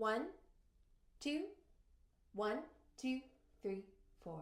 1, 2, 1, 2, 3, 4.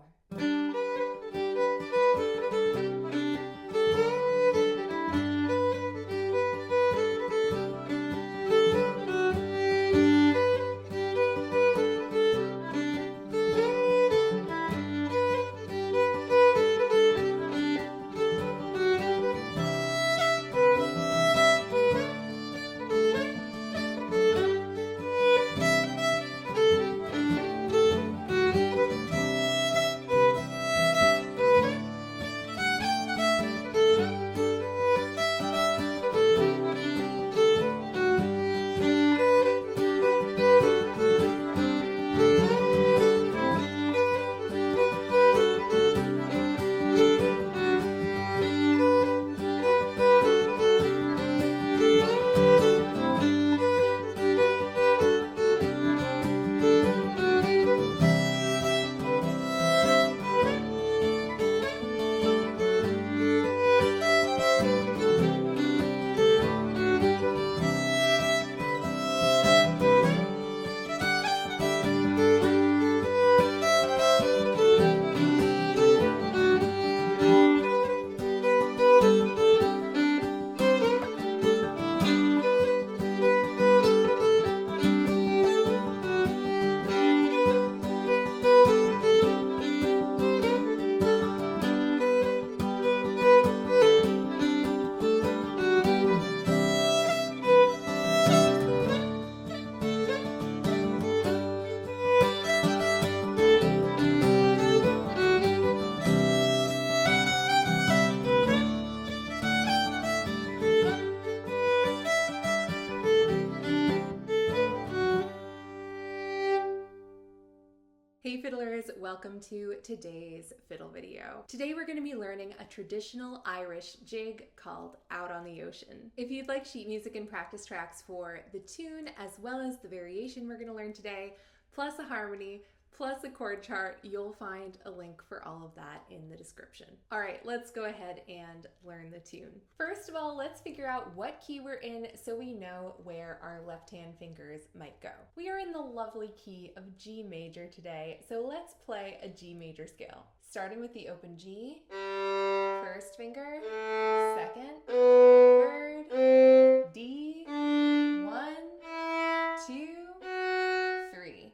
Hey fiddlers, welcome to today's fiddle video. Today we're going to be learning a traditional Irish jig called Out on the Ocean. If you'd like sheet music and practice tracks for the tune as well as the variation we're going to learn today, plus a harmony, plus a chord chart, you'll find a link for all of that in the description. All right, let's go ahead and learn the tune. First of all, let's figure out what key we're in so we know where our left-hand fingers might go. We are in the lovely key of G major today, so let's play a G major scale. Starting with the open G, first finger, second, third, D, 1, 2, 3.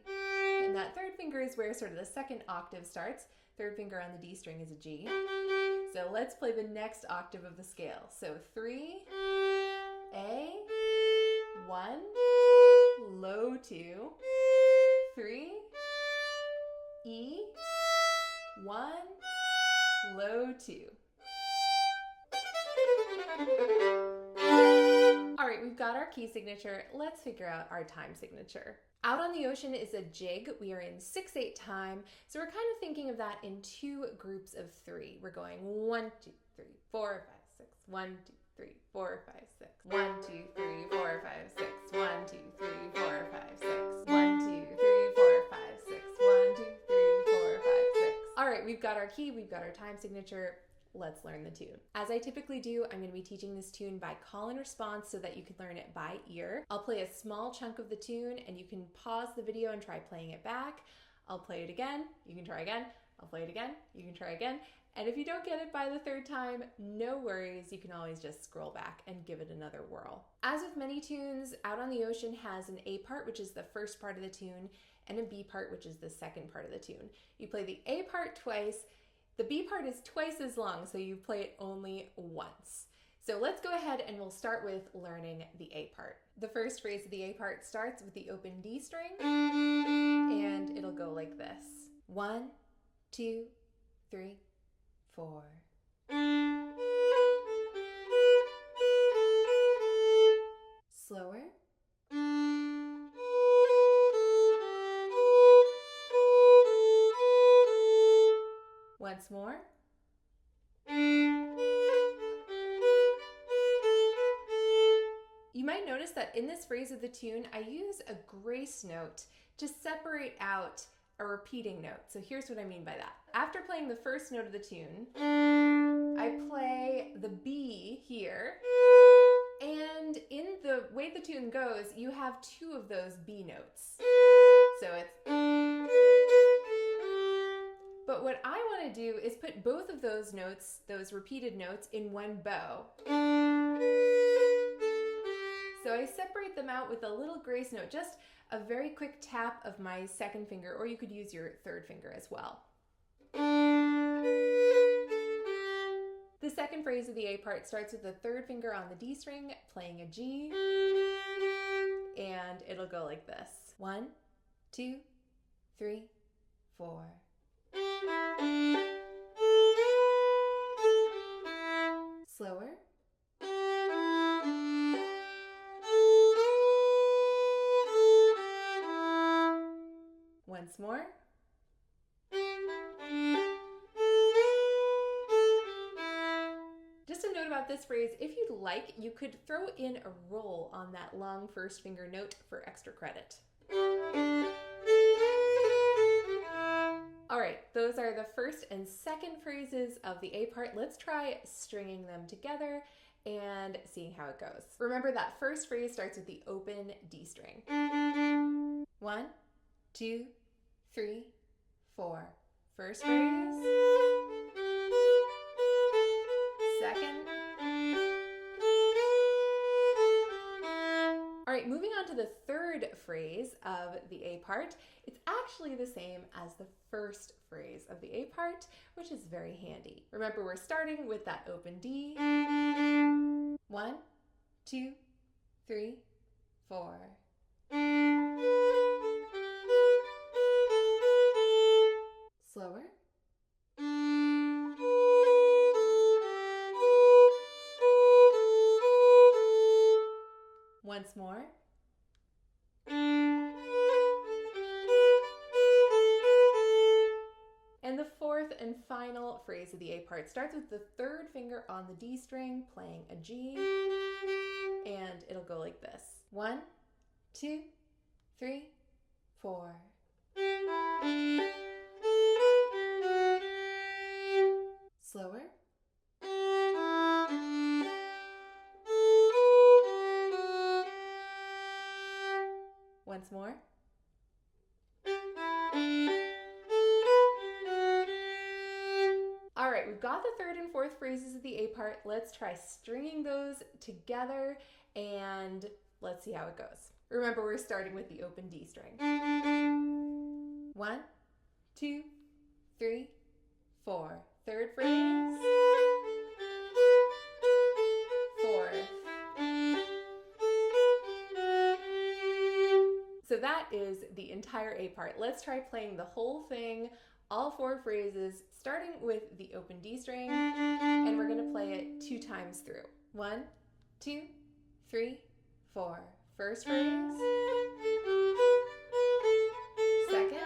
And that third finger is where sort of the second octave starts. Third finger on the D string is a G. So let's play the next octave of the scale. So 3, A, 1, low 2, 3, E, 1, low 2. All right, we've got our key signature. Let's figure out our time signature. Out on the Ocean is a jig. We are in 6/8 time. So we're kind of thinking of that in two groups of 3. We're going 1, 2, 3, 4, 5, 6. 1, 2, 3, 4, 5, 6. 1, 2, 3, 4, 5, 6. 1, 2, 3, 4, 5, 6. 1, 2, 3, 4, 5, 6. 1, 2, 3, 4, 5, 6. All right, we've got our key, we've got our time signature. Let's learn the tune. As I typically do, I'm going to be teaching this tune by call and response so that you can learn it by ear. I'll play a small chunk of the tune and you can pause the video and try playing it back. I'll play it again, you can try again. I'll play it again, you can try again. And if you don't get it by the third time, no worries, you can always just scroll back and give it another whirl. As with many tunes, Out on the Ocean has an A part, which is the first part of the tune, and a B part, which is the second part of the tune. You play the A part twice. The B part is twice as long, so you play it only once. So let's go ahead and we'll start with learning the A part. The first phrase of the A part starts with the open D string, and it'll go like this. 1, 2, 3, 4. Slower. Once more. You might notice that in this phrase of the tune, I use a grace note to separate out a repeating note. So here's what I mean by that. After playing the first note of the tune, I play the B here, and And in the way the tune goes, you have two of those B notes. So it's... But what I want to do is put both of those notes, those repeated notes, in one bow. So I separate them out with a little grace note, just a very quick tap of my second finger, or you could use your third finger as well. The second phrase of the A part starts with the third finger on the D string, playing a G, and it'll go like this. 1, 2, 3, 4. Slower. Once more. Just a note about this phrase, if you'd like, you could throw in a roll on that long first finger note for extra credit. All right, those are the first and second phrases of the A part. Let's try stringing them together and seeing how it goes. Remember that first phrase starts with the open D string. 1, 2, 3, 4. First phrase. Second. All right, moving on to the third phrase of the A part. It's actually the same as the first phrase of the A part, which is very handy. Remember, we're starting with that open D. 1, 2, 3, 4. Slower. Once more. And the fourth and final phrase of the A part starts with the third finger on the D string, playing a G, and it'll go like this. 1, 2, 3, 4. Slower. Once more. All right, we've got the third and fourth phrases of the A part. Let's try stringing those together and let's see how it goes. Remember, we're starting with the open D string. 1, 2, 3, 4. Third phrase. Fourth. So that is the entire A part. Let's try playing the whole thing, all 4 phrases, starting with the open D string, and we're going to play it 2 times through. 1, 2, 3, 4. First phrase. Second.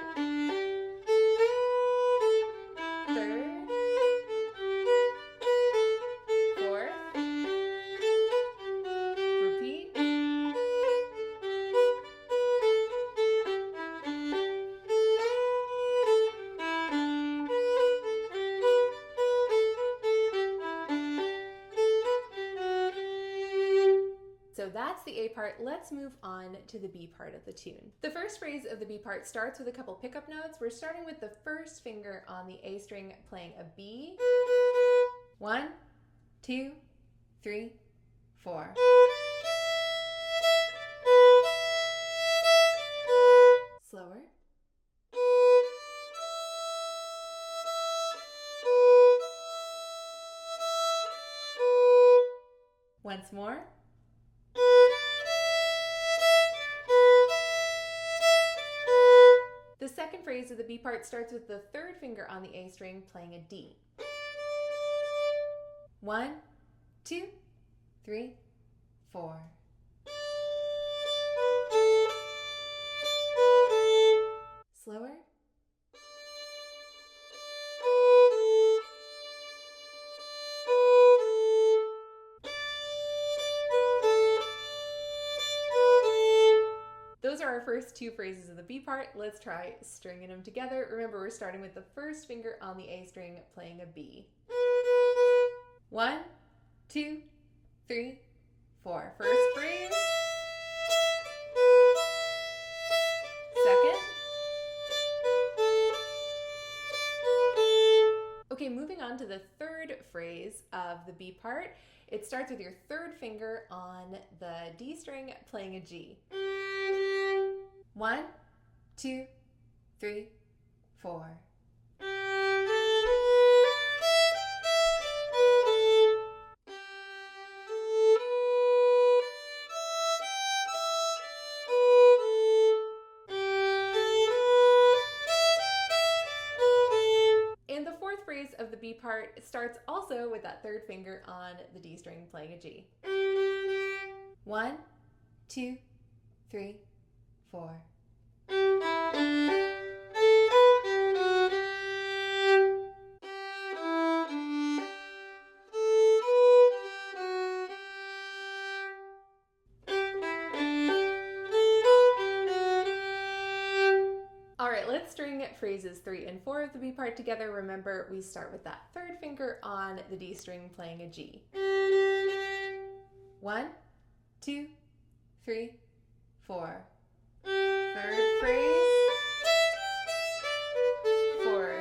Third. Fourth. Repeat. So that's the A part. Let's move on to the B part of the tune. The first phrase of the B part starts with a couple pickup notes. We're starting with the first finger on the A string, playing a B. 1, 2, 3, 4. Slower. Once more. The second phrase of the B part starts with the third finger on the A string, playing a D. 1, 2, 3, 4. Slower. Those are our first 2 phrases of the B part. Let's try stringing them together. Remember, we're starting with the first finger on the A string, playing a B. 1, 2, 3, 4. First phrase. Second. Okay, moving on to the third phrase of the B part. It starts with your third finger on the D string playing a G. 1, 2, 3, 4. And the fourth phrase of the B part starts also with that third finger on the D string playing a G. 1, 2, 3, 4. All right, let's string phrases 3 and 4 of the B part together. Remember, we start with that third finger on the D string playing a G. 1, 2, 3, 4. Third phrase. 4.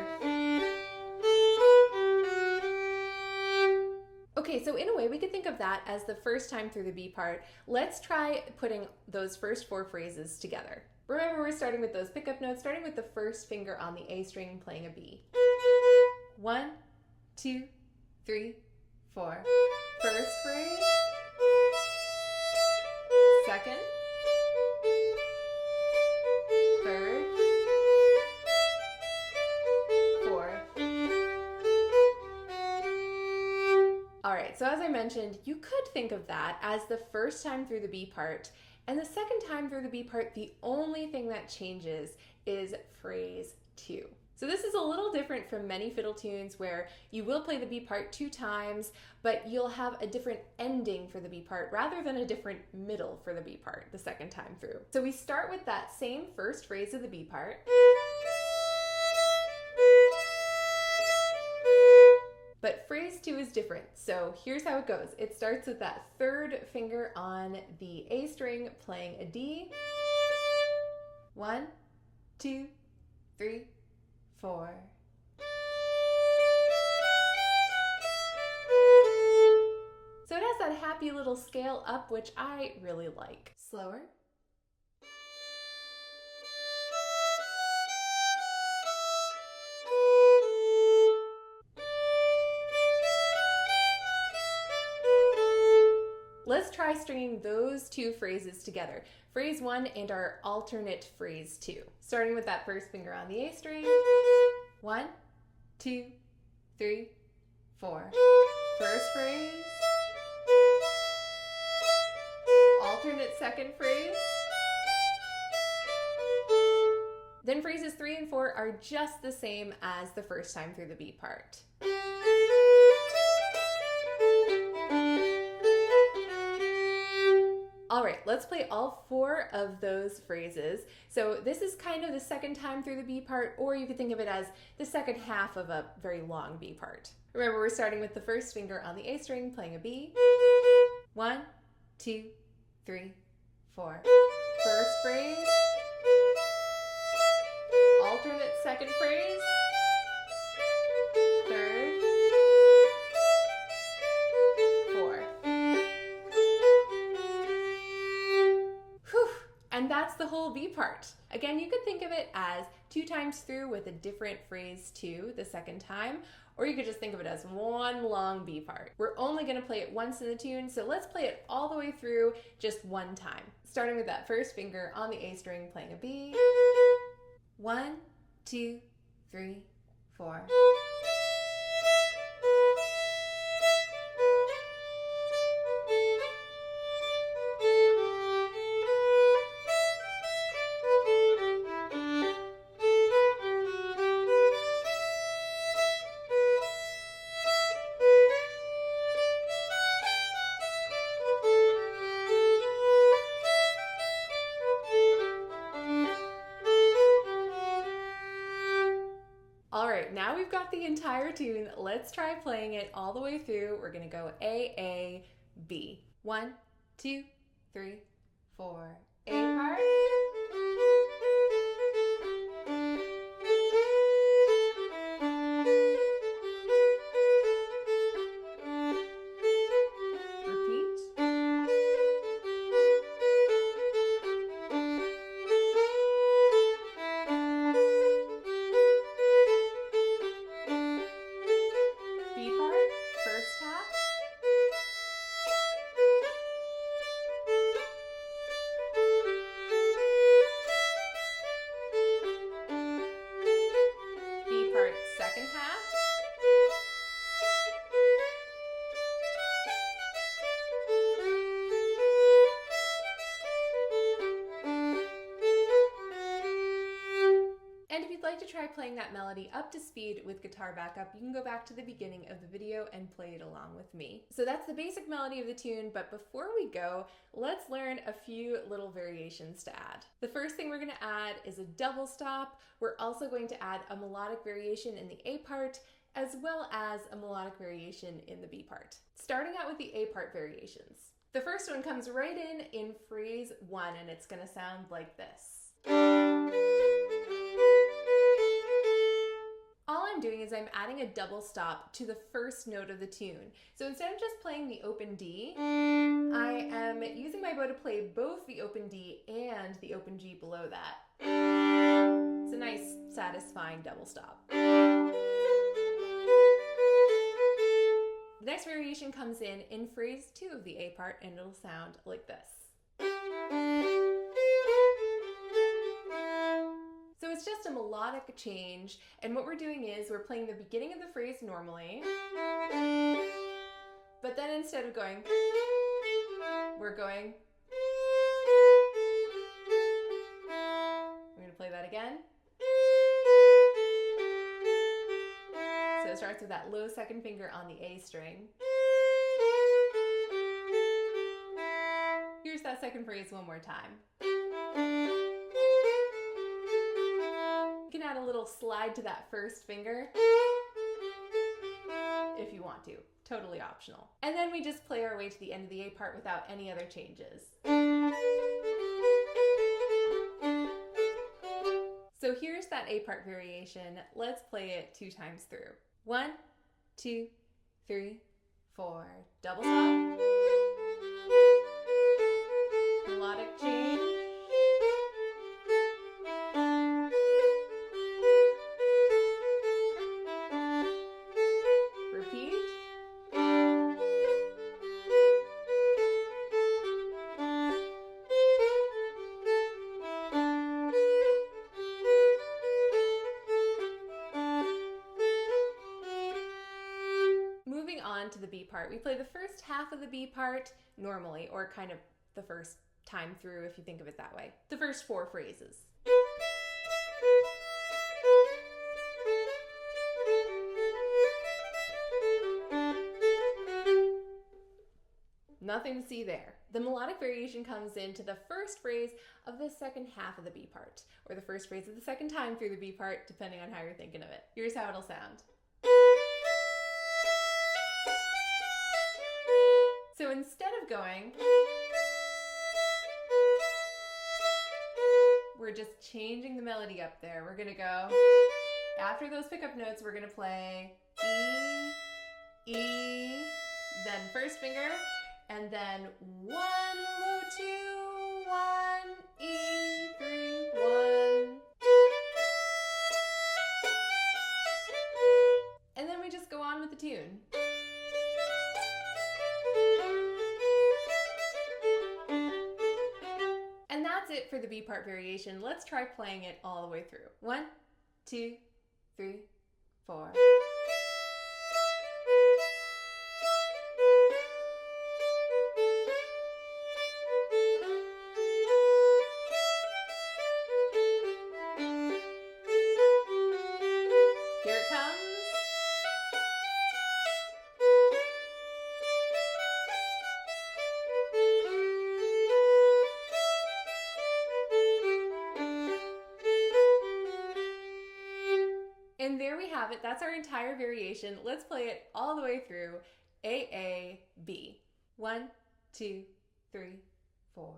Okay, so in a way, we could think of that as the first time through the B part. Let's try putting those first 4 phrases together. Remember, we're starting with those pickup notes, starting with the first finger on the A string playing a B. 1, 2, 3, 4. First phrase. Second. Third. Fourth. All right, so as I mentioned, you could think of that as the first time through the B part. And the second time through the B part, the only thing that changes is phrase 2. So this is a little different from many fiddle tunes where you will play the B part 2 times, but you'll have a different ending for the B part rather than a different middle for the B part the second time through. So we start with that same first phrase of the B part. But phrase 2 is different, so here's how it goes. It starts with that third finger on the A string playing a D. 1, 2, 3, 4. So it has that happy little scale up, which I really like. Slower. Let's try stringing those 2 phrases together. Phrase 1 and our alternate phrase 2. Starting with that first finger on the A string. 1, 2, 3, 4. First phrase. Alternate second phrase. Then phrases 3 and 4 are just the same as the first time through the B part. All right, let's play all 4 of those phrases. So this is kind of the second time through the B part, or you could think of it as the second half of a very long B part. Remember, we're starting with the first finger on the A string playing a B. 1, 2, 3, 4. First phrase. Alternate second phrase. Third. Fourth. Whew. And that's the whole B part. Again, you could think of it as 2 times through with a different phrase 2 the second time, or you could just think of it as one long B part. We're only going to play it once in the tune, so let's play it all the way through just one time. Starting with that first finger on the A string playing a B. 1, 2, 3, 4. All right, now we've got the entire tune. Let's try playing it all the way through. We're gonna go A, A, B. 1, 2, 3, 4. A part. Second half. And if you'd like to try playing that melody up to speed with guitar backup, you can go back to the beginning of the video and play it along with me. So that's the basic melody of the tune, but before we go, let's learn a few little variations to add. The first thing we're going to add is a double stop. We're also going to add a melodic variation in the A part, as well as a melodic variation in the B part. Starting out with the A part variations. The first one comes right in phrase 1, and it's going to sound like this. All I'm doing is I'm adding a double stop to the first note of the tune. So instead of just playing the open D, I am using my bow to play both the open D and the open G below that. It's a nice, satisfying double stop. The next variation comes in phrase 2 of the A part, and it'll sound like this. So it's just a melodic change, and what we're doing is we're playing the beginning of the phrase normally, but then instead of going, we're going. We're going to play that again. So it starts with that low second finger on the A string. Here's that second phrase one more time. You can add a little slide to that first finger if you want to. Totally optional. And then we just play our way to the end of the A part without any other changes. So here's that A part variation. Let's play it 2 times through. 1, 2, 3, 4. Double stop. Melodic change. Repeat. Moving on to the B part. We play the first half of the B part normally, or kind of the first time through if you think of it that way. The first 4 phrases. Nothing to see there. The melodic variation comes into the first phrase of the second half of the B part, or the first phrase of the second time through the B part, depending on how you're thinking of it. Here's how it'll sound. So instead of going, we're just changing the melody up there. We're gonna go, after those pickup notes, we're gonna play E, E, then first finger, and then 1, low 2, 1, E, 3, 1. And then we just go on with the tune. And that's it for the B part variation. Let's try playing it all the way through. 1, 2, 3, 4. Here it comes. And there we have it. That's our entire variation. Let's play it all the way through. A, A, B. 1, 2, 3, 4.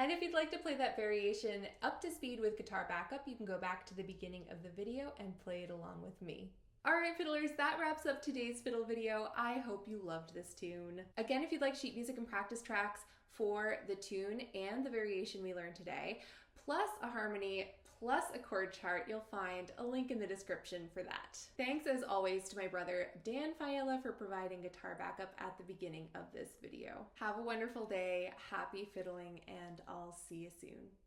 And if you'd like to play that variation up to speed with guitar backup, you can go back to the beginning of the video and play it along with me. Alright fiddlers, that wraps up today's fiddle video. I hope you loved this tune. Again, if you'd like sheet music and practice tracks for the tune and the variation we learned today, plus a harmony, plus a chord chart, you'll find a link in the description for that. Thanks as always to my brother Dan Faiella for providing guitar backup at the beginning of this video. Have a wonderful day, happy fiddling, and I'll see you soon.